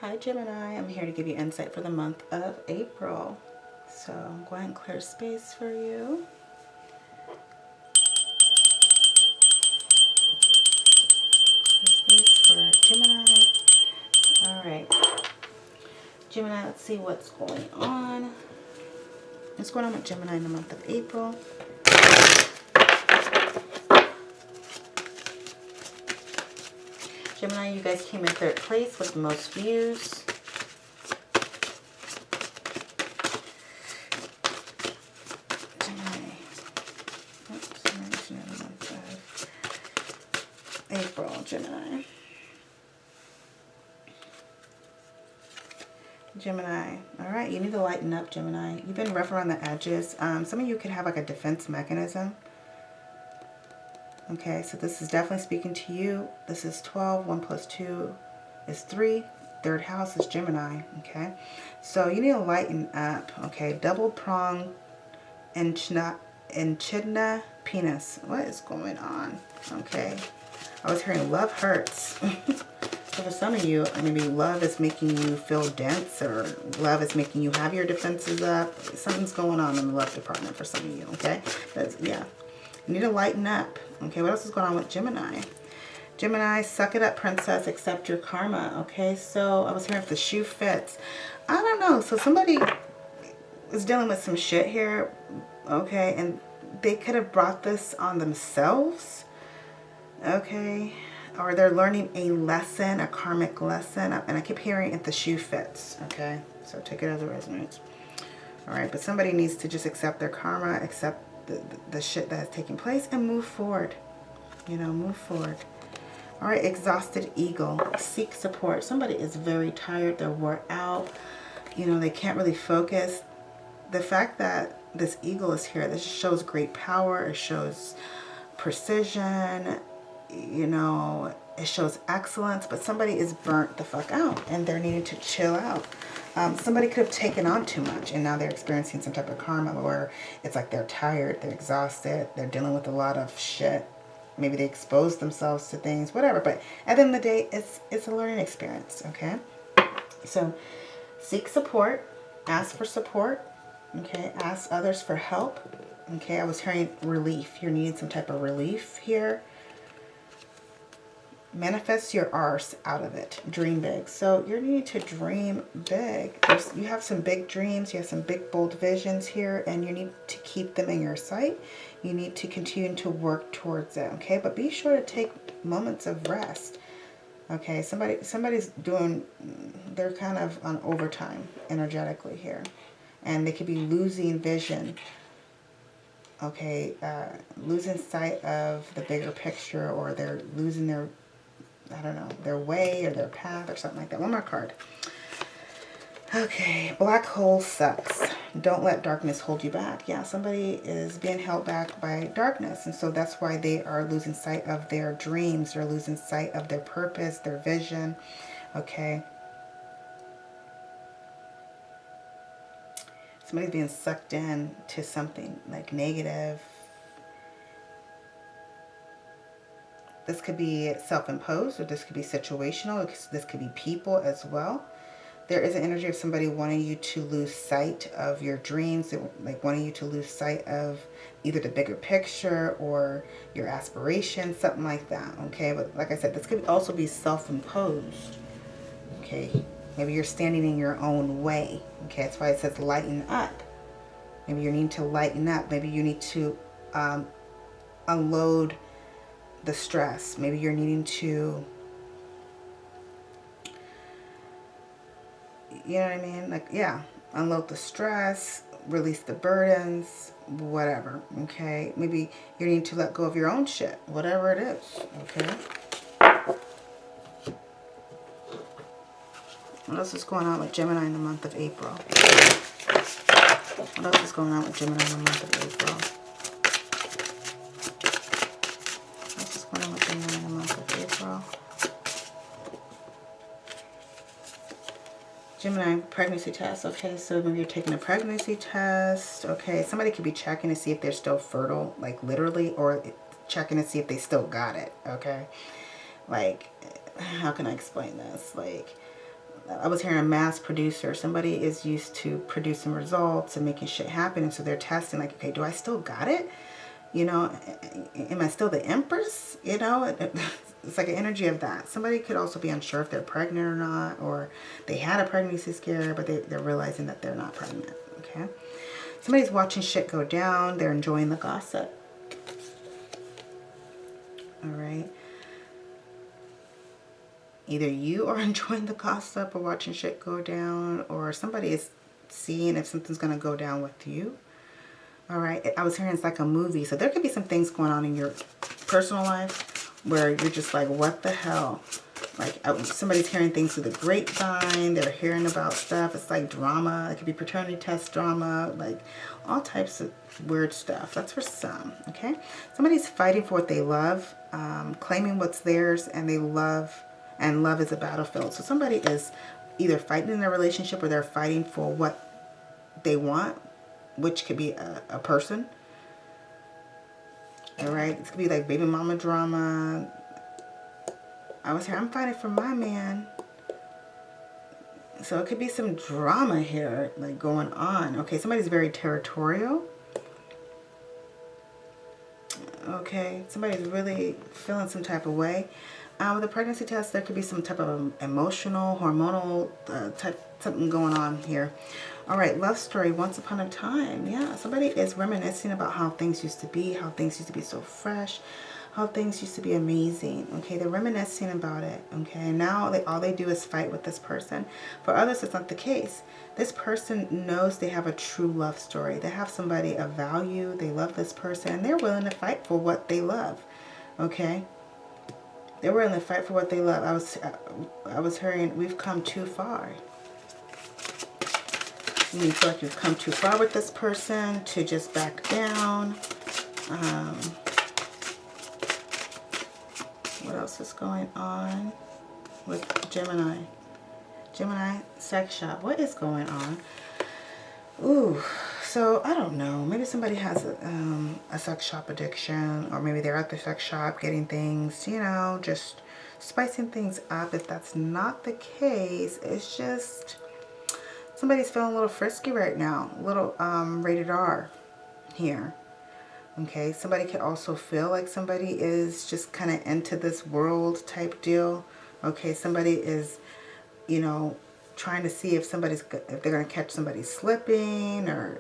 Hi Gemini, I'm here to give you insight for the month of April. So I'm going to clear space for you. Clear space for Gemini. Alright. Gemini, let's see what's going on. What's going on with Gemini in the month of April? Gemini, you guys came in third place with the most views. Gemini. Oops, month of April, Gemini. Gemini. All right, you need to lighten up, Gemini. You've been rough around the edges. Some of you could have like a defense mechanism. Okay, so this is definitely speaking to you. This is 12. 1 plus 2 is 3. Third house is Gemini. Okay, so you need to lighten up. Okay, double prong echidna penis. What is going on? Okay, I was hearing love hurts. So for some of you, maybe love is making you feel dense, or love is making you have your defenses up. Something's going on in the love department for some of you. Okay, yeah. You need to lighten up. Okay, what else is going on with Gemini? Gemini, suck it up, princess. Accept your karma. Okay, so I was hearing if the shoe fits. I don't know. So somebody is dealing with some shit here. Okay, and they could have brought this on themselves. Okay, or they're learning a lesson, a karmic lesson. And I keep hearing if the shoe fits. Okay, so take it as it resonates. All right, but somebody needs to just accept their karma, accept the shit that has taken place, and move forward. You know, move forward. All right, exhausted eagle. Seek support. Somebody is very tired. They're wore out. You know, they can't really focus. The fact that this eagle is here, this shows great power. It shows precision. You know, it shows excellence. But somebody is burnt the fuck out, and they're needing to chill out. Somebody could have taken on too much, and now they're experiencing some type of karma where it's like they're tired, they're exhausted, they're dealing with a lot of shit. Maybe they exposed themselves to things, whatever. But at the end of the day, it's a learning experience, okay? So seek support, ask for support, okay? Ask others for help, okay? I was hearing relief. You're needing some type of relief here. Manifest your arse out of it. Dream big. So you're needing to dream big. You have some big dreams. You have some big, bold visions here, and you need to keep them in your sight. You need to continue to work towards it, okay? But be sure to take moments of rest, okay? Somebody's doing, they're kind of on overtime energetically here, and they could be losing vision, okay? Losing sight of the bigger picture, or they're losing their, I don't know, their way or their path or something like that. One more card. Okay, black hole sucks. Don't let darkness hold you back. Yeah, somebody is being held back by darkness, and so that's why they are losing sight of their dreams. They're losing sight of their purpose, their vision. Okay. Somebody's being sucked in to something like negative. This could be self-imposed, or this could be situational. This could be people as well. There is an energy of somebody wanting you to lose sight of your dreams, like wanting you to lose sight of either the bigger picture or your aspirations, something like that, okay? But like I said, this could also be self-imposed, okay? Maybe you're standing in your own way, okay? That's why it says lighten up. Maybe you need to lighten up. Maybe you need to unload the stress. Maybe you're needing to, you know what I mean? Like, yeah, unload the stress, release the burdens, whatever, okay? Maybe you need to let go of your own shit, whatever it is, okay? What else is going on with Gemini in the month of April? What else is going on with Gemini in the month of April? What else is going on with Gemini in the month of April? Gemini, pregnancy test. Okay, so maybe you're taking a pregnancy test. Okay, somebody could be checking to see if they're still fertile, like literally, or checking to see if they still got it, okay? Like, how can I explain this? Like, I was hearing a mass producer. Somebody is used to producing results and making shit happen. And so they're testing like, okay, do I still got it? You know, am I still the Empress? You know, it's like an energy of that. Somebody could also be unsure if they're pregnant or not, or they had a pregnancy scare, but they're realizing that they're not pregnant, okay? Somebody's watching shit go down. They're enjoying the gossip. All right. Either you are enjoying the gossip or watching shit go down, or somebody is seeing if something's going to go down with you. All right. I was hearing it's like a movie. So there could be some things going on in your personal life where you're just like, what the hell? Like somebody's hearing things through the grapevine. They're hearing about stuff. It's like drama. It could be paternity test drama, like all types of weird stuff. That's for some, okay? Somebody's fighting for what they love, claiming what's theirs, and they love, and love is a battlefield. So somebody is either fighting in a relationship or they're fighting for what they want, which could be a person. All right, it could be like baby mama drama. I was here, I'm fighting for my man. So it could be some drama here, like going on. Okay, somebody's very territorial. Okay, somebody's really feeling some type of way. With a pregnancy test, there could be some type of emotional, hormonal type something going on here. All right, love story, once upon a time. Yeah, somebody is reminiscing about how things used to be, how things used to be so fresh, how things used to be amazing. Okay, they're reminiscing about it. Okay, and now all they do is fight with this person. For others, it's not the case. This person knows they have a true love story. They have somebody of value. They love this person, and they're willing to fight for what they love. Okay, they're willing to fight for what they love. I was hearing we've come too far. You feel like you've come too far with this person to just back down. What else is going on with Gemini? Gemini sex shop. What is going on? Ooh, so I don't know. Maybe somebody has a sex shop addiction, or maybe they're at the sex shop getting things, you know, just spicing things up. If that's not the case, it's just somebody's feeling a little frisky right now, a little rated R here. Okay, somebody could also feel like somebody is just kind of into this world type deal. Okay, somebody is, you know, trying to see if they're going to catch somebody slipping or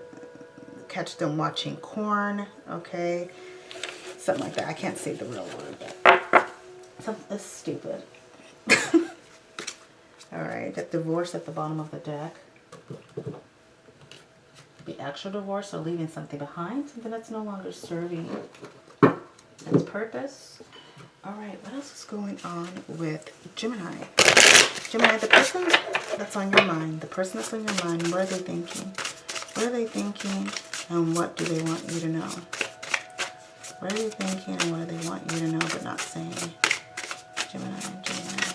catch them watching porn. Okay, something like that. I can't say the real word, but something stupid. All right, got divorce at the bottom of the deck. The actual divorce or leaving something behind, something that's no longer serving its purpose. All right, what else is going on with Gemini? Gemini, the person that's on your mind, the person that's on your mind, what are they thinking? What are they thinking, and what do they want you to know? What are they thinking, and what do they want you to know but not saying? Gemini, Gemini.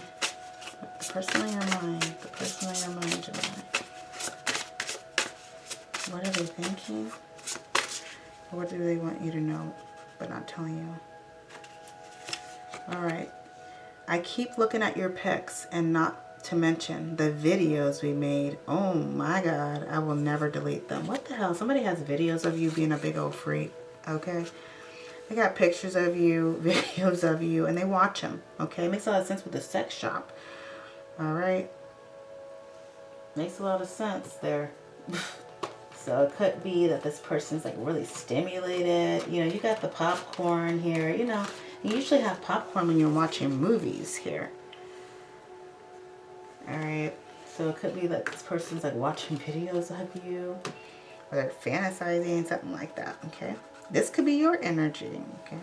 The person on your mind, the person on your mind, Gemini. What are they thinking? Or what do they want you to know but not telling you? Alright. I keep looking at your pics, and not to mention the videos we made. Oh my god, I will never delete them. What the hell? Somebody has videos of you being a big old freak. Okay? They got pictures of you, videos of you, and they watch them. Okay? Makes a lot of sense with the sex shop. Alright? Makes a lot of sense there. So it could be that this person's like really stimulated. You know, you got the popcorn here. You know, you usually have popcorn when you're watching movies here. Alright. So it could be that this person's like watching videos of you. Or they're fantasizing, something like that. Okay. This could be your energy. Okay.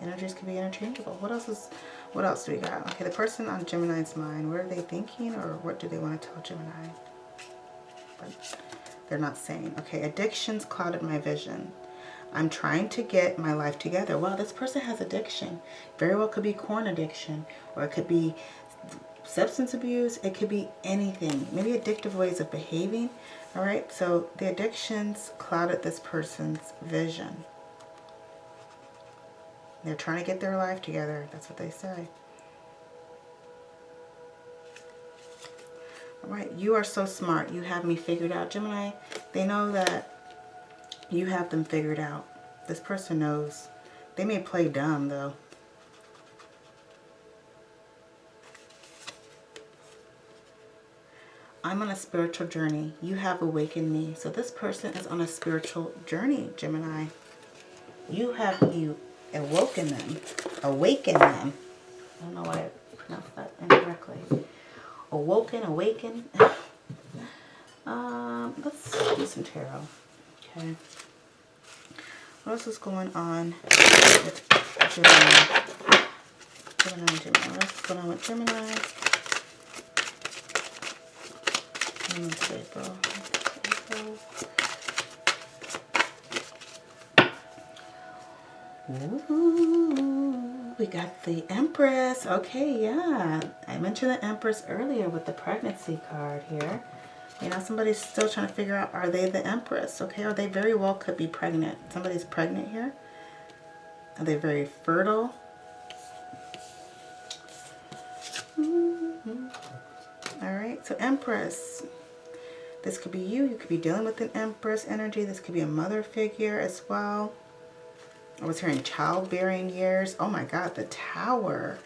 Energies could be interchangeable. What else do we got? Okay, the person on Gemini's mind, what are they thinking, or what do they want to tell Gemini? But they're not saying. Okay, addictions clouded my vision. I'm trying to get my life together. Well, this person has addiction. Very well could be corn addiction, or it could be substance abuse. It could be anything. Maybe addictive ways of behaving. All right, so the addictions clouded this person's vision. They're trying to get their life together. That's what they say. Right, you are so smart. You have me figured out, Gemini. They know that you have them figured out. This person knows. They may play dumb, though. I'm on a spiritual journey. You have awakened me. So this person is on a spiritual journey, Gemini. You have awoken them. Awakened them. I don't know why I pronounced that incorrectly. Awoken, awaken. Let's do some tarot. Okay. What else is going on with Gemini? Gemini. What else is going on with Gemini? April. Ooh, we got the Empress. Okay, yeah. I mentioned the Empress earlier with the pregnancy card here. You know, somebody's still trying to figure out, are they the Empress? Okay, or they very well could be pregnant. Somebody's pregnant here. Are they very fertile? All right, so Empress. This could be you. You could be dealing with an Empress energy. This could be a mother figure as well. I was hearing childbearing years. Oh my God, the Tower.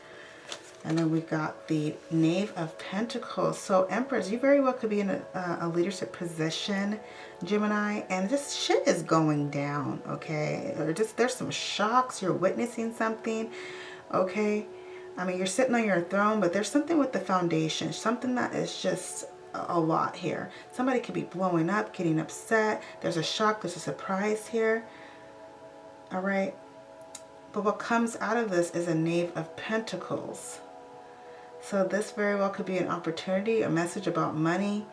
And then we got the Knave of Pentacles. So Empress, you very well could be in a leadership position, Gemini. And this shit is going down, okay? Or just there's some shocks. You're witnessing something, okay? I mean, you're sitting on your throne, but there's something with the foundation. Something that is just a lot here. Somebody could be blowing up, getting upset. There's a shock. There's a surprise here. All right. But what comes out of this is a Knave of Pentacles. So this very well could be an opportunity, a message about money.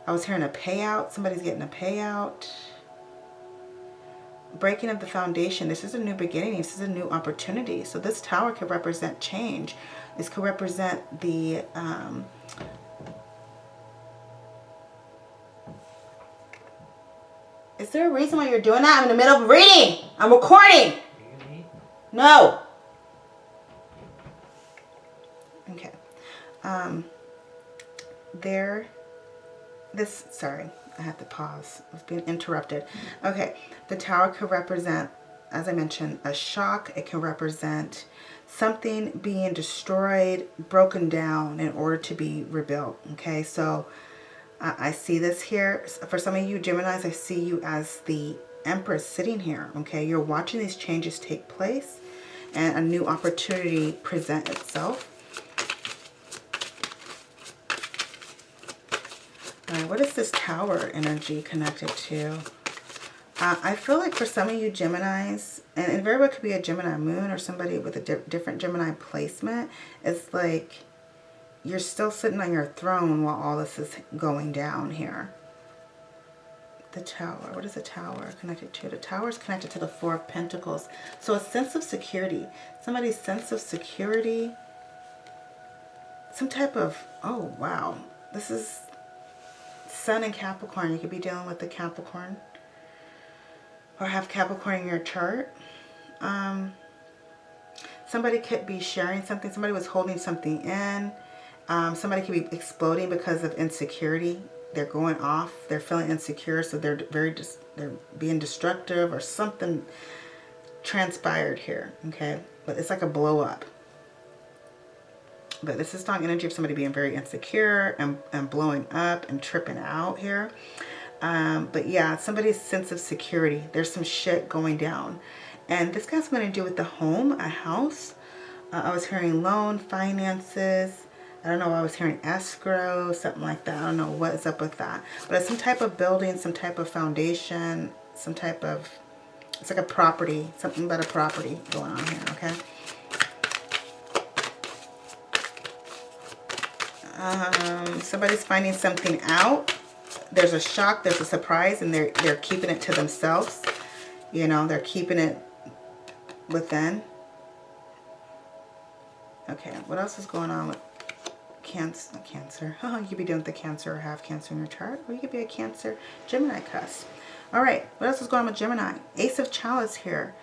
I was hearing a payout. Somebody's getting a payout. Breaking of the foundation. This is a new beginning. This is a new opportunity. So this Tower could represent change. This could represent the Is there a reason why you're doing that? I'm in the middle of reading. I'm recording. No. Okay. Sorry, I had to pause. I was being interrupted. Okay. The Tower could represent, as I mentioned, a shock. It can represent something being destroyed, broken down in order to be rebuilt. Okay. So I see this here. For some of you Geminis, I see you as the Empress sitting here. Okay. You're watching these changes take place and a new opportunity present itself. All right, what is this Tower energy connected to? I feel like for some of you Geminis, and it very well could be a Gemini moon or somebody with a different Gemini placement, it's like you're still sitting on your throne while all this is going down here. The Tower. What is the Tower connected to? The Tower is connected to the Four of Pentacles. So a sense of security. Somebody's sense of security. Some type of, oh wow. This is Sun and Capricorn. You could be dealing with the Capricorn. Or have Capricorn in your chart. Somebody could be sharing something. Somebody was holding something in. Somebody could be exploding because of insecurity. They're going off. They're feeling insecure, so they're being destructive or something transpired here. Okay, but it's like a blow up. But this is strong energy of somebody being very insecure and blowing up and tripping out here. But yeah, somebody's sense of security. There's some shit going down, and this has something to do with the home, a house. I was hearing loan, finances. I don't know, I was hearing escrow, something like that. I don't know what is up with that. But it's some type of building, some type of foundation, some type of, it's like a property, something about a property going on here, okay? Somebody's finding something out. There's a shock, there's a surprise, and they're keeping it to themselves. You know, they're keeping it within. Okay, what else is going on with Cancer? Oh, you could be dealing with the Cancer or have Cancer in your chart, or you could be a Cancer Gemini cusp. All right, what else is going on with Gemini? Ace of Chalice here.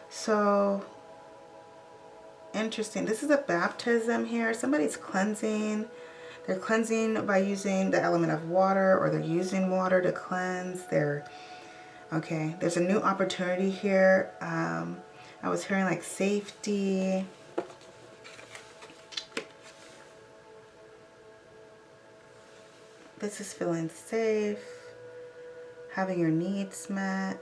So interesting. This is a baptism here. Somebody's cleansing. They're cleansing by using the element of water, or they're using water to cleanse. Okay, there's a new opportunity here. I was hearing like safety. This is feeling safe, having your needs met.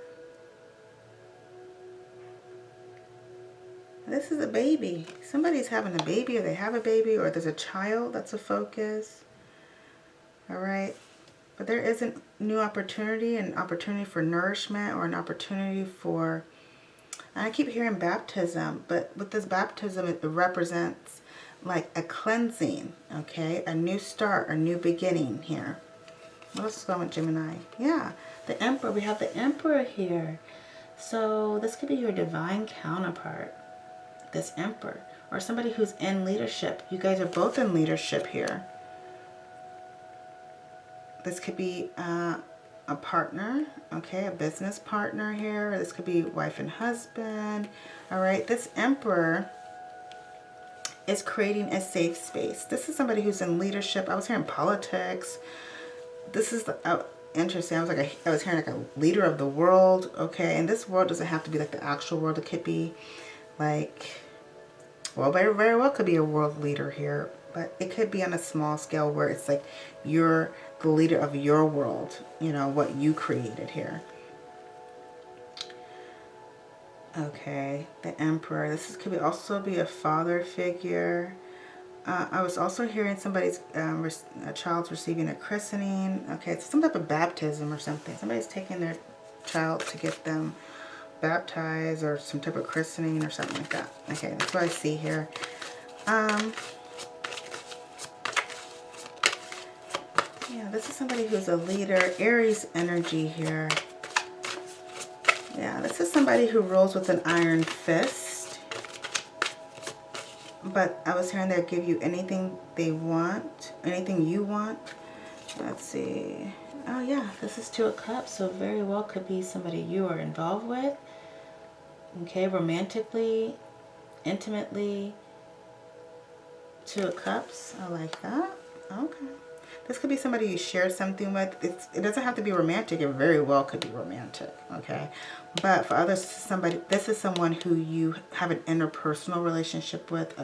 This is a baby. Somebody's having a baby, or they have a baby, or there's a child that's a focus. All right. But there is a new opportunity, an opportunity for nourishment, or an opportunity for, and I keep hearing baptism, but with this baptism, it represents like a cleansing, okay? A new start, a new beginning here. What else is going with Gemini? Yeah, the Emperor. We have the Emperor here. So this could be your divine counterpart, this Emperor, or somebody who's in leadership. You guys are both in leadership here. This could be a partner, okay, a business partner here. This could be wife and husband. All right, this Emperor is creating a safe space. This is somebody who's in leadership. I was hearing politics. This is interesting. I was hearing like a leader of the world, okay. And this world doesn't have to be like the actual world. It could be like, well, very, very well could be a world leader here, but it could be on a small scale where it's like you're the leader of your world, you know, what you created here. Okay, the Emperor. This could also be a father figure. I was also hearing somebody's a child's receiving a christening. Okay, it's some type of baptism or something. Somebody's taking their child to get them baptized, or some type of christening or something like that. Okay, that's what I see here. Yeah, this is somebody who's a leader. Aries energy here. Yeah, this is somebody who rules with an iron fist. But I was hearing they'll give you anything they want, anything you want. Let's see. Oh yeah, this is Two of Cups, so very well could be somebody you are involved with. Okay, romantically, intimately. Two of Cups, I like that. Okay. This could be somebody you share something with. It doesn't have to be romantic. It very well could be romantic, okay? But for others, this is someone who you have an interpersonal relationship with,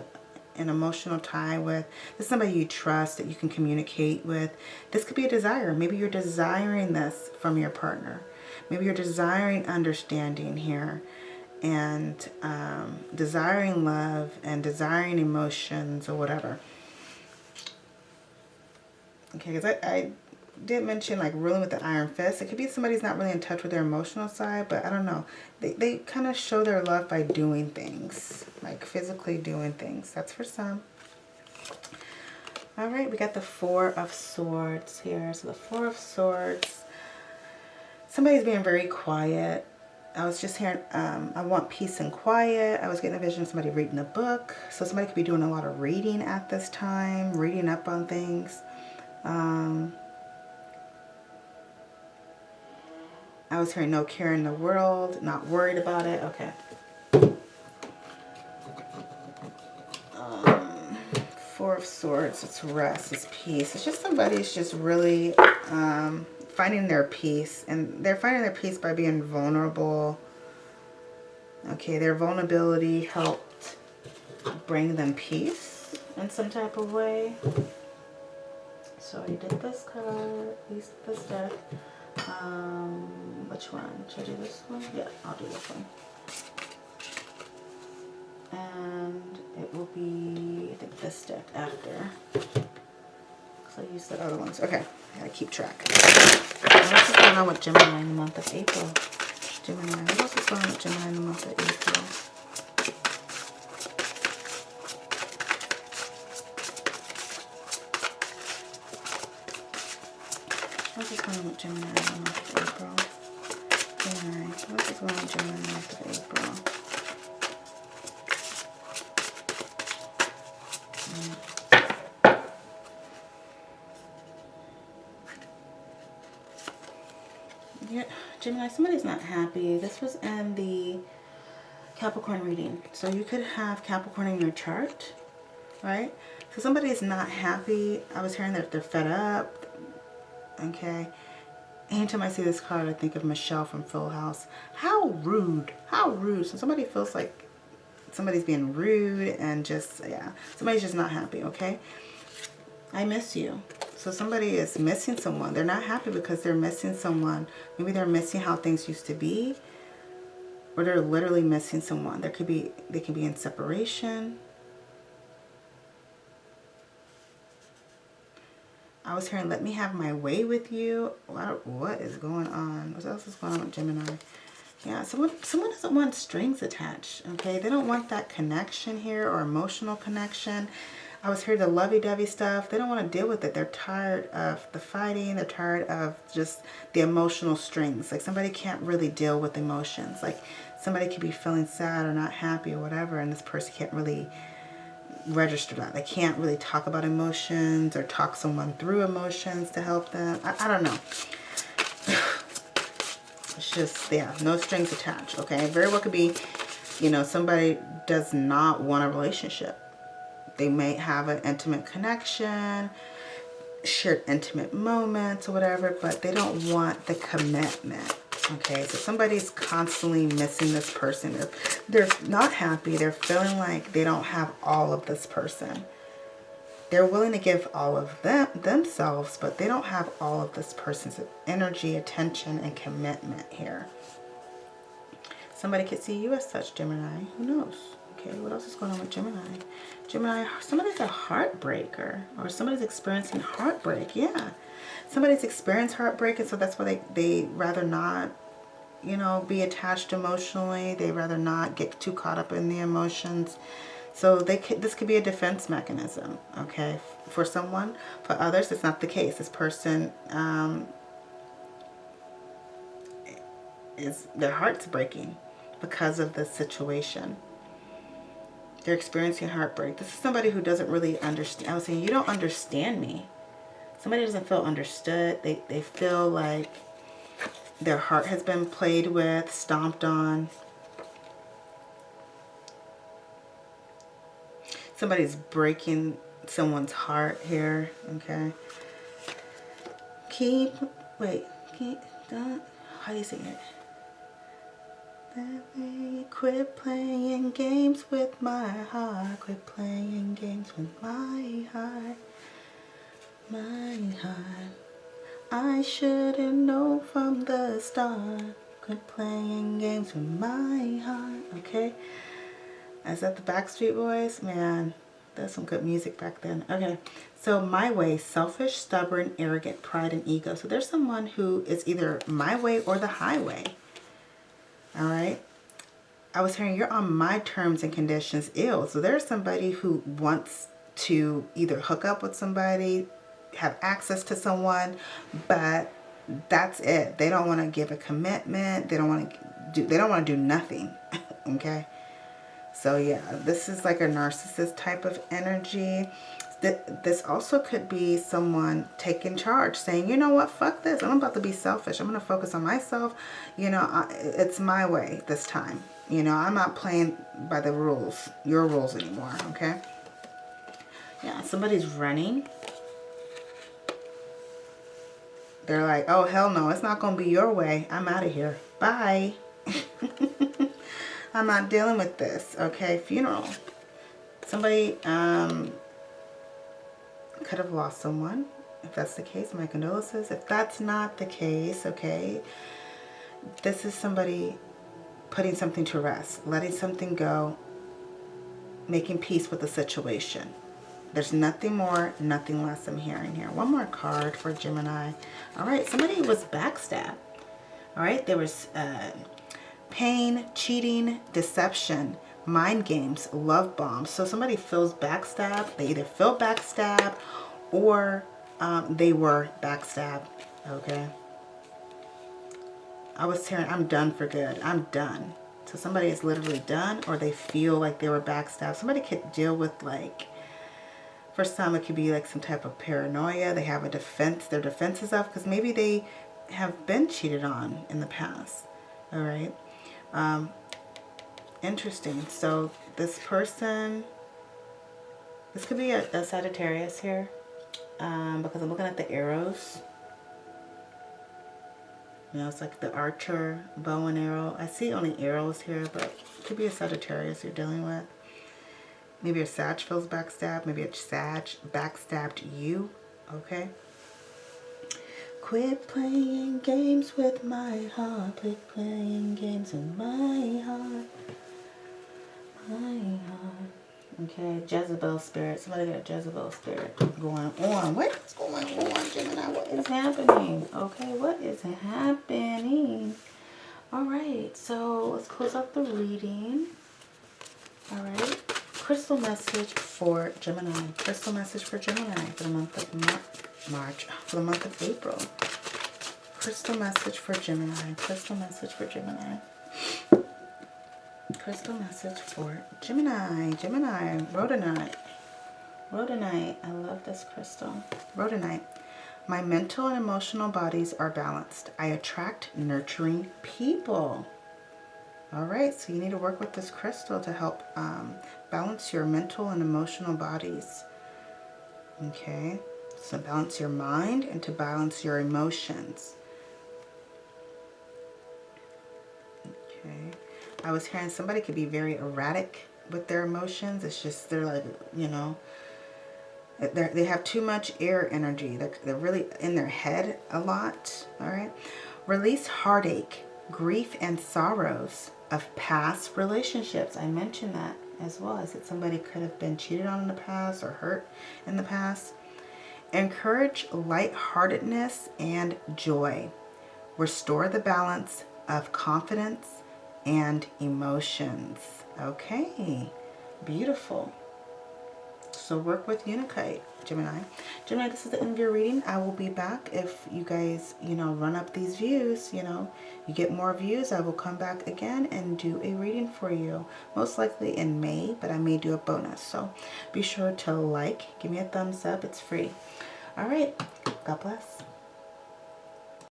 an emotional tie with. This is somebody you trust, that you can communicate with. This could be a desire. Maybe you're desiring this from your partner. Maybe you're desiring understanding here, and desiring love and desiring emotions or whatever. Okay, because I did mention like ruling with the iron fist. It could be somebody's not really in touch with their emotional side, but I don't know. They kind of show their love by doing things, like physically doing things. That's for some. All right, we got the Four of Swords here. So the Four of Swords, somebody's being very quiet. I was just hearing, I want peace and quiet. I was getting a vision of somebody reading a book. So somebody could be doing a lot of reading at this time, reading up on things. I was hearing no care in the world, not worried about it. Okay. Four of Swords, it's rest, it's peace. It's just somebody's just really finding their peace. And they're finding their peace by being vulnerable. Okay, their vulnerability helped bring them peace in some type of way. So I did this card, this deck. Which one? Should I do this one? Yeah, I'll do this one. And it will be, I think, this deck after. Because I used the other ones. Okay, I gotta keep track. What else is going on with Gemini in the month of April? Gemini. What else is going on with Gemini in the month of April? What is going on with Gemini in the month of April? Gemini. What is going on with Gemini in the month of April? Yeah, Gemini, somebody's not happy. This was in the Capricorn reading. So you could have Capricorn in your chart, right? So somebody is not happy. I was hearing that they're fed up. Okay. Anytime I see this card, I think of Michelle from Full House. How rude. How rude. So somebody feels like somebody's being rude and just, yeah. Somebody's just not happy, okay? I miss you. So somebody is missing someone. They're not happy because they're missing someone. Maybe they're missing how things used to be. Or they're literally missing someone. They could be in separation. I was hearing, let me have my way with you. What is going on? What else is going on with Gemini? Yeah, someone doesn't want strings attached, okay? They don't want that connection here or emotional connection. I was hearing the lovey-dovey stuff. They don't want to deal with it. They're tired of the fighting. They're tired of just the emotional strings. Like somebody can't really deal with emotions. Like somebody could be feeling sad or not happy or whatever, and this person can't really register that. They can't really talk about emotions or talk someone through emotions to help them. I don't know. It's just, yeah, no strings attached, okay? Very well could be, you know, somebody does not want a relationship. They may have an intimate connection, shared intimate moments or whatever, but they don't want the commitment, okay? So somebody's constantly missing this person. They're not happy. They're feeling like they don't have all of this person. They're willing to give all of themselves, but they don't have all of this person's energy, attention, and commitment here. Somebody could see you as such, Gemini. Who knows? Okay, what else is going on with Gemini? Gemini, somebody's a heartbreaker, or somebody's experiencing heartbreak. Yeah, somebody's experienced heartbreak, and so that's why they rather not, you know, be attached emotionally. They rather not get too caught up in the emotions. So this could be a defense mechanism, okay, for someone. For others, it's not the case. This person their heart's breaking because of the situation. They're experiencing heartbreak. This is somebody who doesn't really understand. I was saying, you don't understand me. Somebody doesn't feel understood. They feel like their heart has been played with, stomped on. Somebody's breaking someone's heart here, okay? How do you sing it? Quit playing games with my heart. Quit playing games with my heart. My heart. I should've known from the start. Quit playing games with my heart. Okay? Is that the Backstreet Boys? Man, that's some good music back then. Okay, so my way, selfish, stubborn, arrogant, pride, and ego. So there's someone who is either my way or the highway. All right? I was hearing you're on my terms and conditions. Ew. So there's somebody who wants to either hook up with somebody, have access to someone, but that's it. They don't want to give a commitment. They don't want to do nothing. Okay? So yeah, this is like a narcissist type of energy. This also could be someone taking charge, saying, you know what, fuck this. I'm about to be selfish. I'm going to focus on myself. You know, it's my way this time. You know, I'm not playing by the rules, your rules anymore, okay? Yeah, somebody's running. They're like, oh, hell no, it's not going to be your way. I'm out of here. Bye. I'm not dealing with this, okay? Funeral. Somebody could have lost someone. If that's the case, my condolences. If that's not the case, okay, this is somebody putting something to rest, letting something go, making peace with the situation. There's nothing more, nothing less I'm hearing here. One more card for Gemini. All right, somebody was backstabbed. All right, there was pain, cheating, deception, mind games, love bombs. So somebody feels backstabbed. They either feel backstabbed or they were backstabbed. Okay. I was hearing, I'm done for good. I'm done. So somebody is literally done, or they feel like they were backstabbed. Somebody could deal with, like, for some it could be like some type of paranoia. They have a defense, their defenses up, because maybe they have been cheated on in the past. All right. Interesting. So this person This could be a Sagittarius here, because I'm looking at the arrows. You know, it's like the archer, bow and arrow. I see only arrows here, but it could be a Sagittarius you're dealing with. Maybe a Sag feels backstabbed. Maybe a Sag backstabbed you. Okay. Quit playing games with my heart. Quit playing games with my heart. My heart. Okay, Jezebel spirit. Somebody got a Jezebel spirit going on. What's going on, Gemini? What is happening? Okay, what is happening? All right, so let's close out the reading. All right. Crystal message for Gemini. Crystal message for Gemini for the month of March, for the month of April. Crystal message for Gemini. Crystal message for Gemini. Crystal message for Gemini. Gemini. Rhodonite. Rhodonite. I love this crystal. Rhodonite. My mental and emotional bodies are balanced. I attract nurturing people. All right, so you need to work with this crystal to help balance your mental and emotional bodies. Okay, so balance your mind and to balance your emotions. Okay, I was hearing somebody could be very erratic with their emotions. It's just they're like, you know, they have too much air energy. They're really in their head a lot. All right, release heartache, grief, and sorrows of past relationships. I mentioned that as well. I said somebody could have been cheated on in the past or hurt in the past. Encourage lightheartedness and joy. Restore the balance of confidence and emotions. Okay, beautiful. So work with Unikite, Gemini. Gemini, this is the end of your reading. I will be back if you guys, you know, run up these views, you know, you get more views. I will come back again and do a reading for you. Most likely in May, but I may do a bonus. So be sure to like, give me a thumbs up. It's free. All right. God bless.